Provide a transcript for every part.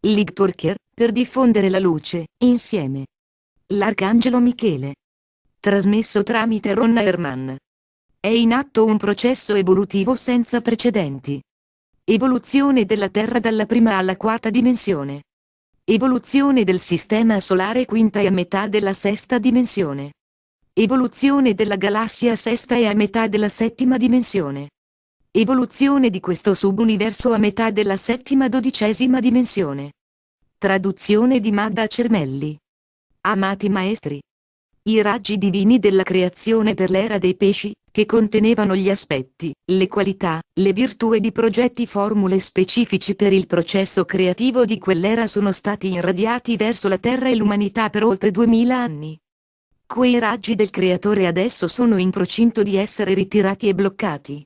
Lightworker, per diffondere la luce, insieme. L'arcangelo Michele. Trasmesso tramite Ron Herman. È in atto un processo evolutivo senza precedenti. Evoluzione della Terra dalla prima alla quarta dimensione. Evoluzione del sistema solare quinta e a metà della sesta dimensione. Evoluzione della galassia sesta e a metà della settima dimensione. Evoluzione di questo subuniverso a metà della settima dodicesima dimensione. Traduzione di Magda Cermelli. Amati maestri. I raggi divini della creazione per l'era dei pesci, che contenevano gli aspetti, le qualità, le virtù ed i progetti formule specifici per il processo creativo di quell'era sono stati irradiati verso la Terra e l'umanità per oltre 2000 anni. Quei raggi del Creatore adesso sono in procinto di essere ritirati e bloccati.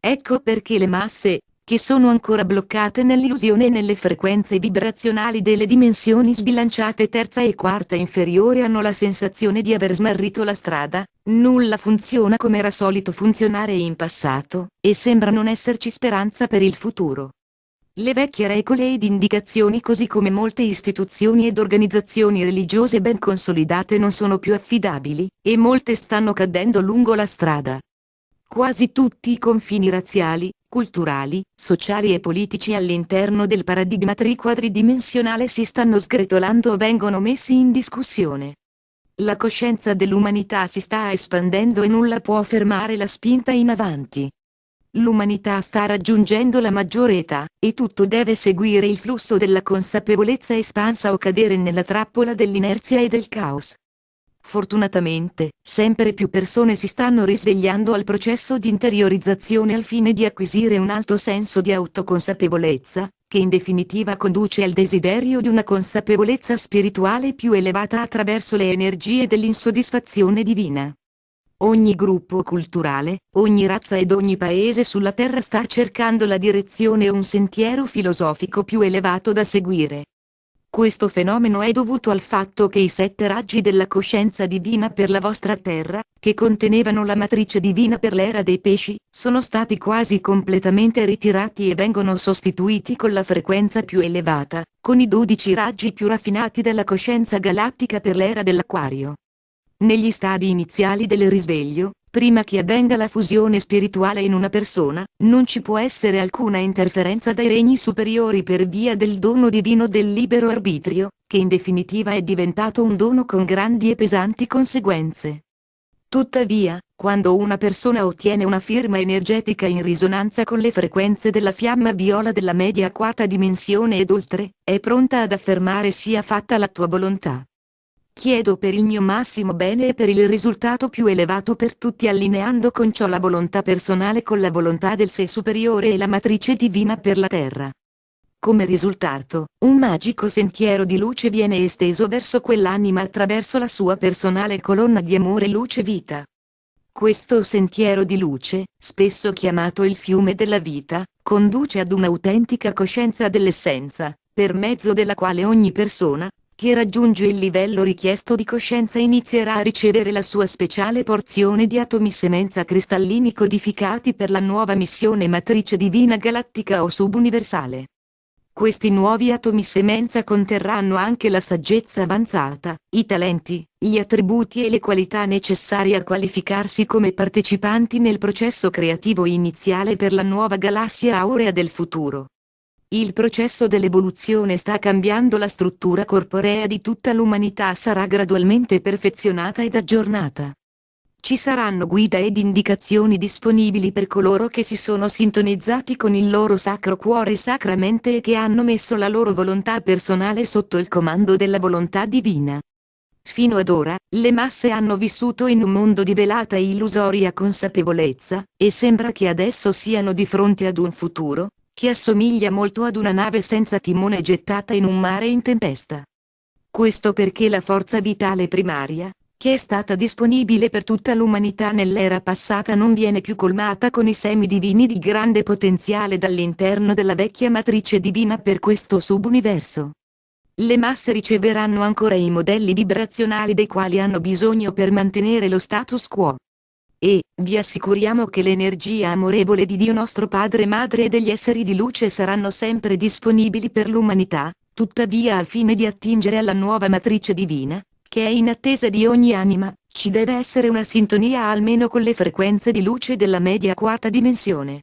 Ecco perché le masse, che sono ancora bloccate nell'illusione e nelle frequenze vibrazionali delle dimensioni sbilanciate terza e quarta inferiore hanno la sensazione di aver smarrito la strada, nulla funziona come era solito funzionare in passato, e sembra non esserci speranza per il futuro. Le vecchie regole ed indicazioni così come molte istituzioni ed organizzazioni religiose ben consolidate non sono più affidabili, e molte stanno cadendo lungo la strada. Quasi tutti i confini razziali, culturali, sociali e politici all'interno del paradigma triquadridimensionale si stanno sgretolando o vengono messi in discussione. La coscienza dell'umanità si sta espandendo e nulla può fermare la spinta in avanti. L'umanità sta raggiungendo la maggiore età, e tutto deve seguire il flusso della consapevolezza espansa o cadere nella trappola dell'inerzia e del caos. Fortunatamente, sempre più persone si stanno risvegliando al processo di interiorizzazione al fine di acquisire un alto senso di autoconsapevolezza, che in definitiva conduce al desiderio di una consapevolezza spirituale più elevata attraverso le energie dell'insoddisfazione divina. Ogni gruppo culturale, ogni razza ed ogni paese sulla Terra sta cercando la direzione e un sentiero filosofico più elevato da seguire. Questo fenomeno è dovuto al fatto che i 7 raggi della coscienza divina per la vostra terra, che contenevano la matrice divina per l'era dei pesci, sono stati quasi completamente ritirati e vengono sostituiti con la frequenza più elevata, con i 12 raggi più raffinati della coscienza galattica per l'era dell'Acquario. Negli stadi iniziali del risveglio, prima che avvenga la fusione spirituale in una persona, non ci può essere alcuna interferenza dai regni superiori per via del dono divino del libero arbitrio, che in definitiva è diventato un dono con grandi e pesanti conseguenze. Tuttavia, quando una persona ottiene una firma energetica in risonanza con le frequenze della fiamma viola della media quarta dimensione ed oltre, è pronta ad affermare sia fatta la tua volontà. Chiedo per il mio massimo bene e per il risultato più elevato per tutti allineando con ciò la volontà personale con la volontà del sé superiore e la matrice divina per la terra. Come risultato, un magico sentiero di luce viene esteso verso quell'anima attraverso la sua personale colonna di amore luce vita. Questo sentiero di luce, spesso chiamato il fiume della vita, conduce ad un'autentica coscienza dell'essenza, per mezzo della quale ogni persona, che raggiunge il livello richiesto di coscienza inizierà a ricevere la sua speciale porzione di atomi semenza cristallini codificati per la nuova missione matrice divina galattica o subuniversale. Questi nuovi atomi semenza conterranno anche la saggezza avanzata, i talenti, gli attributi e le qualità necessarie a qualificarsi come partecipanti nel processo creativo iniziale per la nuova galassia aurea del futuro. Il processo dell'evoluzione sta cambiando la struttura corporea di tutta l'umanità sarà gradualmente perfezionata ed aggiornata. Ci saranno guida ed indicazioni disponibili per coloro che si sono sintonizzati con il loro sacro cuore sacramente e che hanno messo la loro volontà personale sotto il comando della volontà divina. Fino ad ora, le masse hanno vissuto in un mondo di velata e illusoria consapevolezza, e sembra che adesso siano di fronte ad un futuro, che assomiglia molto ad una nave senza timone gettata in un mare in tempesta. Questo perché la forza vitale primaria, che è stata disponibile per tutta l'umanità nell'era passata non viene più colmata con i semi divini di grande potenziale dall'interno della vecchia matrice divina per questo subuniverso. Le masse riceveranno ancora i modelli vibrazionali dei quali hanno bisogno per mantenere lo status quo. E, vi assicuriamo che l'energia amorevole di Dio nostro Padre e Madre e degli esseri di luce saranno sempre disponibili per l'umanità, Tuttavia, al fine di attingere alla nuova matrice divina, che è in attesa di ogni anima, ci deve essere una sintonia almeno con le frequenze di luce della media quarta dimensione.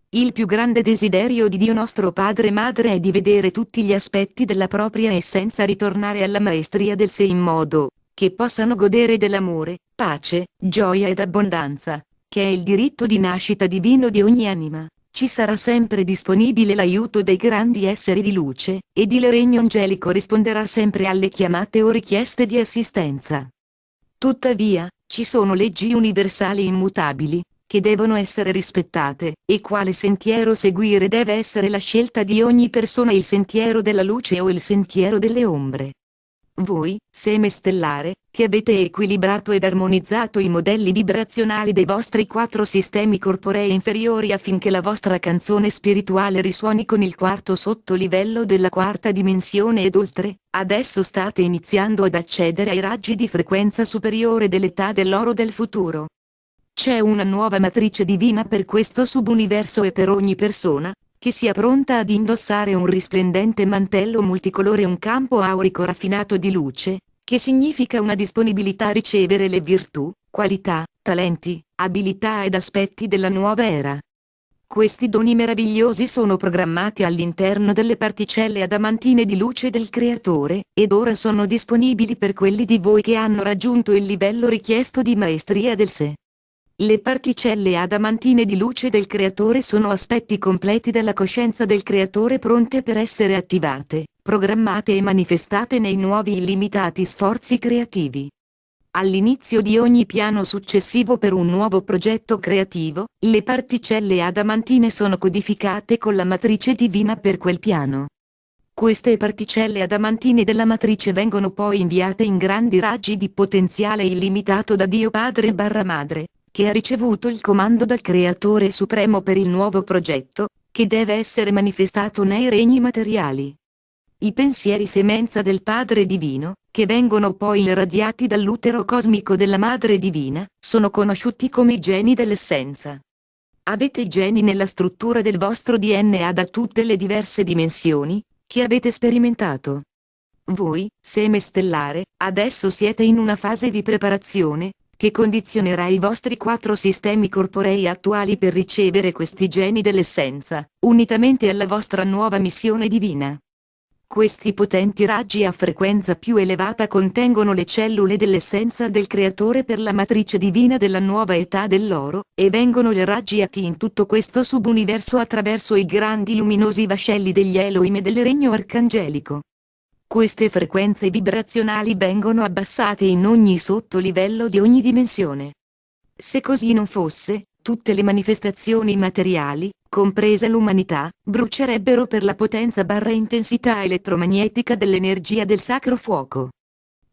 Il più grande desiderio di Dio nostro Padre e Madre è di vedere tutti gli aspetti della propria essenza ritornare alla maestria del sé in modo che possano godere dell'amore, pace, gioia ed abbondanza, che è il diritto di nascita divino di ogni anima. Ci sarà sempre disponibile l'aiuto dei grandi esseri di luce, ed il regno angelico risponderà sempre alle chiamate o richieste di assistenza. Tuttavia, ci sono leggi universali immutabili, che devono essere rispettate, e quale sentiero seguire deve essere la scelta di ogni persona: il sentiero della luce o il sentiero delle ombre. Voi, seme stellare, che avete equilibrato ed armonizzato i modelli vibrazionali dei vostri 4 sistemi corporei inferiori affinché la vostra canzone spirituale risuoni con il quarto sottolivello della quarta dimensione ed oltre, adesso state iniziando ad accedere ai raggi di frequenza superiore dell'età dell'oro del futuro. C'è una nuova matrice divina per questo subuniverso e per ogni persona che sia pronta ad indossare un risplendente mantello multicolore, un campo aurico raffinato di luce, che significa una disponibilità a ricevere le virtù, qualità, talenti, abilità ed aspetti della nuova era. Questi doni meravigliosi sono programmati all'interno delle particelle adamantine di luce del Creatore, ed ora sono disponibili per quelli di voi che hanno raggiunto il livello richiesto di maestria del sé. Le particelle adamantine di luce del Creatore sono aspetti completi della coscienza del Creatore, pronte per essere attivate, programmate e manifestate nei nuovi illimitati sforzi creativi. All'inizio di ogni piano successivo per un nuovo progetto creativo, le particelle adamantine sono codificate con la matrice divina per quel piano. Queste particelle adamantine della matrice vengono poi inviate in grandi raggi di potenziale illimitato da Dio Padre / Madre, che ha ricevuto il comando dal Creatore Supremo per il nuovo progetto, che deve essere manifestato nei regni materiali. I pensieri semenza del Padre Divino, che vengono poi irradiati dall'utero cosmico della Madre Divina, sono conosciuti come i geni dell'essenza. Avete i geni nella struttura del vostro DNA da tutte le diverse dimensioni che avete sperimentato. Voi, seme stellare, adesso siete in una fase di preparazione che condizionerà i vostri 4 sistemi corporei attuali per ricevere questi geni dell'essenza, unitamente alla vostra nuova missione divina. Questi potenti raggi a frequenza più elevata contengono le cellule dell'essenza del Creatore per la matrice divina della nuova età dell'oro, e vengono irraggiati in tutto questo subuniverso attraverso i grandi luminosi vascelli degli Elohim e del regno arcangelico. Queste frequenze vibrazionali vengono abbassate in ogni sottolivello di ogni dimensione. Se così non fosse, tutte le manifestazioni materiali, compresa l'umanità, brucierebbero per la potenza / intensità elettromagnetica dell'energia del sacro fuoco.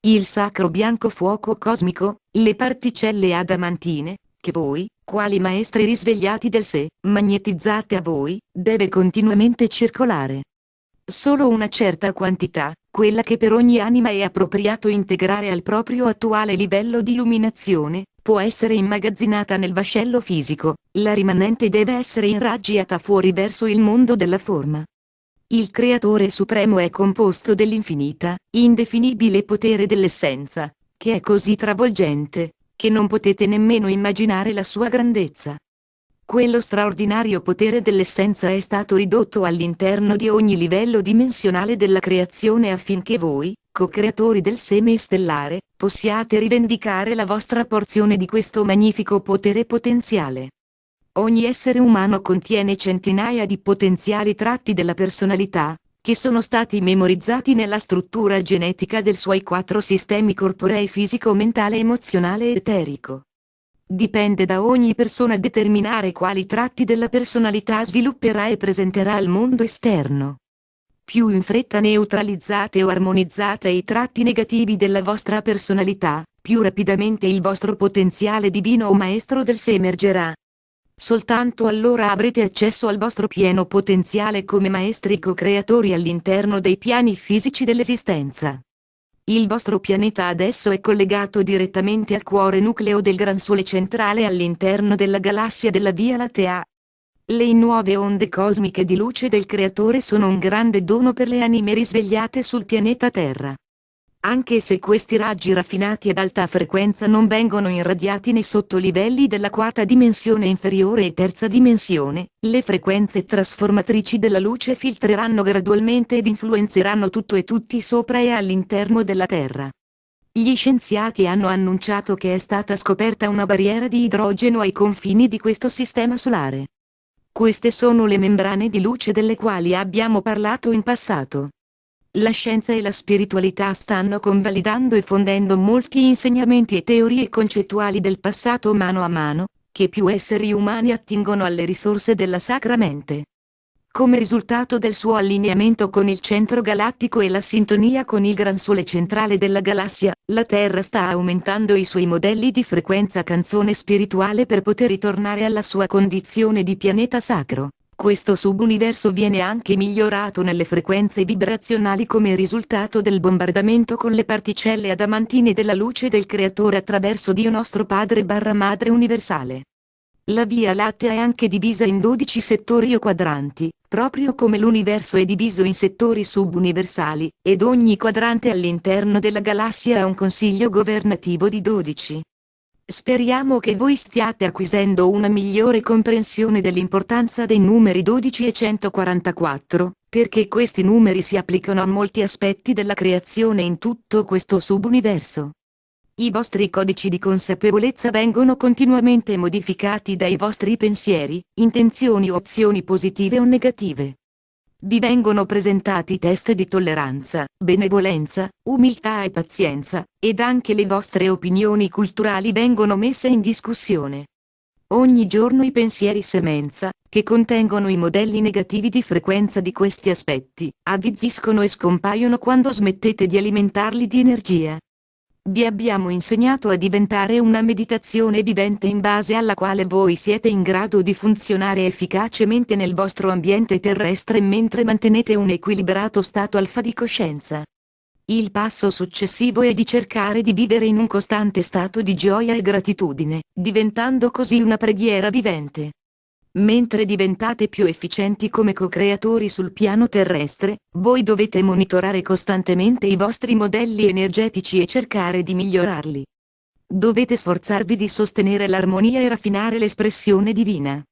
Il sacro bianco fuoco cosmico, le particelle adamantine, che voi, quali maestri risvegliati del sé, magnetizzate a voi, deve continuamente circolare. Solo una certa quantità, quella che per ogni anima è appropriato integrare al proprio attuale livello di illuminazione, può essere immagazzinata nel vascello fisico, la rimanente deve essere irraggiata fuori verso il mondo della forma. Il Creatore Supremo è composto dell'infinita, indefinibile potere dell'essenza, che è così travolgente, che non potete nemmeno immaginare la sua grandezza. Quello straordinario potere dell'essenza è stato ridotto all'interno di ogni livello dimensionale della creazione affinché voi, co-creatori del seme stellare, possiate rivendicare la vostra porzione di questo magnifico potere potenziale. Ogni essere umano contiene centinaia di potenziali tratti della personalità, che sono stati memorizzati nella struttura genetica dei suoi 4 sistemi corporei: fisico, mentale, emozionale e eterico. Dipende da ogni persona determinare quali tratti della personalità svilupperà e presenterà al mondo esterno. Più in fretta neutralizzate o armonizzate i tratti negativi della vostra personalità, più rapidamente il vostro potenziale divino o maestro del sé emergerà. Soltanto allora avrete accesso al vostro pieno potenziale come maestri co-creatori all'interno dei piani fisici dell'esistenza. Il vostro pianeta adesso è collegato direttamente al cuore nucleo del Gran Sole centrale all'interno della galassia della Via Lattea. Le nuove onde cosmiche di luce del Creatore sono un grande dono per le anime risvegliate sul pianeta Terra. Anche se questi raggi raffinati ad alta frequenza non vengono irradiati nei sottolivelli della quarta dimensione inferiore e terza dimensione, le frequenze trasformatrici della luce filtreranno gradualmente ed influenzeranno tutto e tutti sopra e all'interno della Terra. Gli scienziati hanno annunciato che è stata scoperta una barriera di idrogeno ai confini di questo sistema solare. Queste sono le membrane di luce delle quali abbiamo parlato in passato. La scienza e la spiritualità stanno convalidando e fondendo molti insegnamenti e teorie concettuali del passato mano a mano, che più esseri umani attingono alle risorse della Sacra Mente. Come risultato del suo allineamento con il centro galattico e la sintonia con il gran sole centrale della galassia, la Terra sta aumentando i suoi modelli di frequenza canzone spirituale per poter ritornare alla sua condizione di pianeta sacro. Questo subuniverso viene anche migliorato nelle frequenze vibrazionali come risultato del bombardamento con le particelle adamantine della luce del Creatore attraverso Dio nostro Padre/Madre universale. La Via Lattea è anche divisa in 12 settori o quadranti, proprio come l'universo è diviso in settori subuniversali, ed ogni quadrante all'interno della galassia ha un consiglio governativo di 12. Speriamo che voi stiate acquisendo una migliore comprensione dell'importanza dei numeri 12 e 144, perché questi numeri si applicano a molti aspetti della creazione in tutto questo subuniverso. I vostri codici di consapevolezza vengono continuamente modificati dai vostri pensieri, intenzioni o azioni positive o negative. Vi vengono presentati test di tolleranza, benevolenza, umiltà e pazienza, ed anche le vostre opinioni culturali vengono messe in discussione. Ogni giorno i pensieri semenza, che contengono i modelli negativi di frequenza di questi aspetti, avvizziscono e scompaiono quando smettete di alimentarli di energia. Vi abbiamo insegnato a diventare una meditazione vivente in base alla quale voi siete in grado di funzionare efficacemente nel vostro ambiente terrestre mentre mantenete un equilibrato stato alfa di coscienza. Il passo successivo è di cercare di vivere in un costante stato di gioia e gratitudine, diventando così una preghiera vivente. Mentre diventate più efficienti come co-creatori sul piano terrestre, voi dovete monitorare costantemente i vostri modelli energetici e cercare di migliorarli. Dovete sforzarvi di sostenere l'armonia e raffinare l'espressione divina.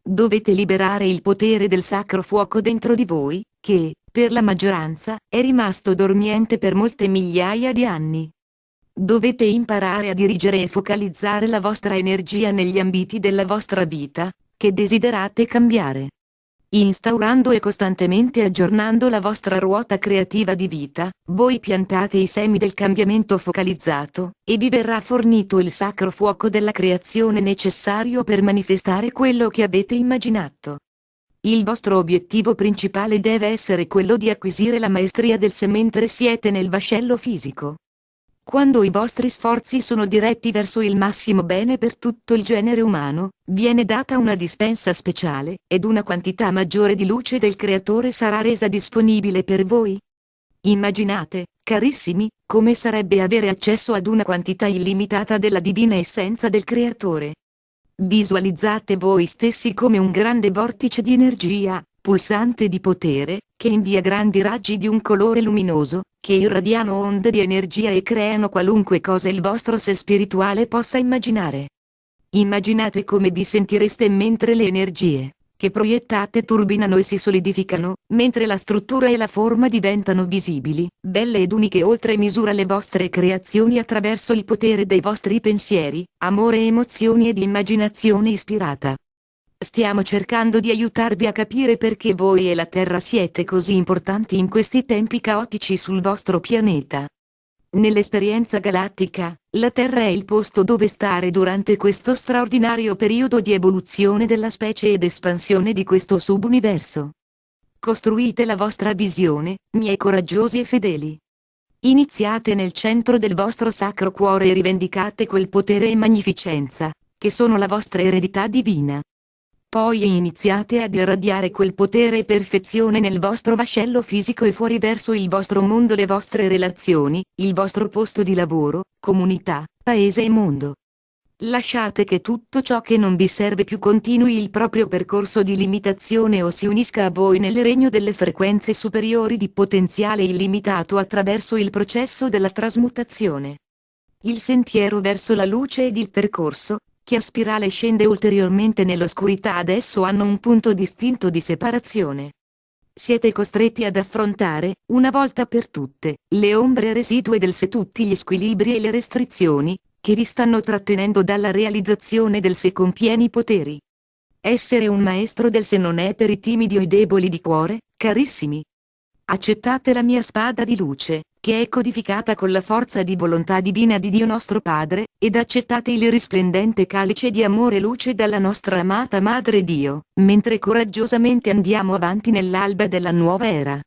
Dovete liberare il potere del sacro fuoco dentro di voi, che, per la maggioranza, è rimasto dormiente per molte migliaia di anni. Dovete imparare a dirigere e focalizzare la vostra energia negli ambiti della vostra vita, che desiderate cambiare. Instaurando e costantemente aggiornando la vostra ruota creativa di vita, voi piantate i semi del cambiamento focalizzato, e vi verrà fornito il sacro fuoco della creazione necessario per manifestare quello che avete immaginato. Il vostro obiettivo principale deve essere quello di acquisire la maestria del sé mentre siete nel vascello fisico. Quando i vostri sforzi sono diretti verso il massimo bene per tutto il genere umano, viene data una dispensa speciale, ed una quantità maggiore di luce del Creatore sarà resa disponibile per voi. Immaginate, carissimi, come sarebbe avere accesso ad una quantità illimitata della divina essenza del Creatore. Visualizzate voi stessi come un grande vortice di energia, pulsante di potere, che invia grandi raggi di un colore luminoso, che irradiano onde di energia e creano qualunque cosa il vostro sé spirituale possa immaginare. Immaginate come vi sentireste mentre le energie, che proiettate turbinano e si solidificano, mentre la struttura e la forma diventano visibili, belle ed uniche oltre misura le vostre creazioni attraverso il potere dei vostri pensieri, amore, emozioni ed immaginazione ispirata. Stiamo cercando di aiutarvi a capire perché voi e la Terra siete così importanti in questi tempi caotici sul vostro pianeta. Nell'esperienza galattica, la Terra è il posto dove stare durante questo straordinario periodo di evoluzione della specie ed espansione di questo subuniverso. Costruite la vostra visione, miei coraggiosi e fedeli. Iniziate nel centro del vostro sacro cuore e rivendicate quel potere e magnificenza, che sono la vostra eredità divina. Poi iniziate ad irradiare quel potere e perfezione nel vostro vascello fisico e fuori verso il vostro mondo, le vostre relazioni, il vostro posto di lavoro, comunità, paese e mondo. Lasciate che tutto ciò che non vi serve più continui il proprio percorso di limitazione o si unisca a voi nel regno delle frequenze superiori di potenziale illimitato attraverso il processo della trasmutazione. Il sentiero verso la luce ed il percorso, che a spirale scende ulteriormente nell'oscurità, adesso hanno un punto distinto di separazione. Siete costretti ad affrontare, una volta per tutte, le ombre residue del sé, tutti gli squilibri e le restrizioni, che vi stanno trattenendo dalla realizzazione del sé con pieni poteri. Essere un maestro del sé non è per i timidi o i deboli di cuore, carissimi. Accettate la mia spada di luce, che è codificata con la forza di volontà divina di Dio nostro Padre, ed accettate il risplendente calice di amore e luce dalla nostra amata Madre Dio, mentre coraggiosamente andiamo avanti nell'alba della nuova era.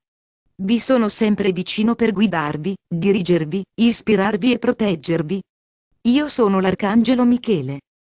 Vi sono sempre vicino per guidarvi, dirigervi, ispirarvi e proteggervi. Io sono l'Arcangelo Michele.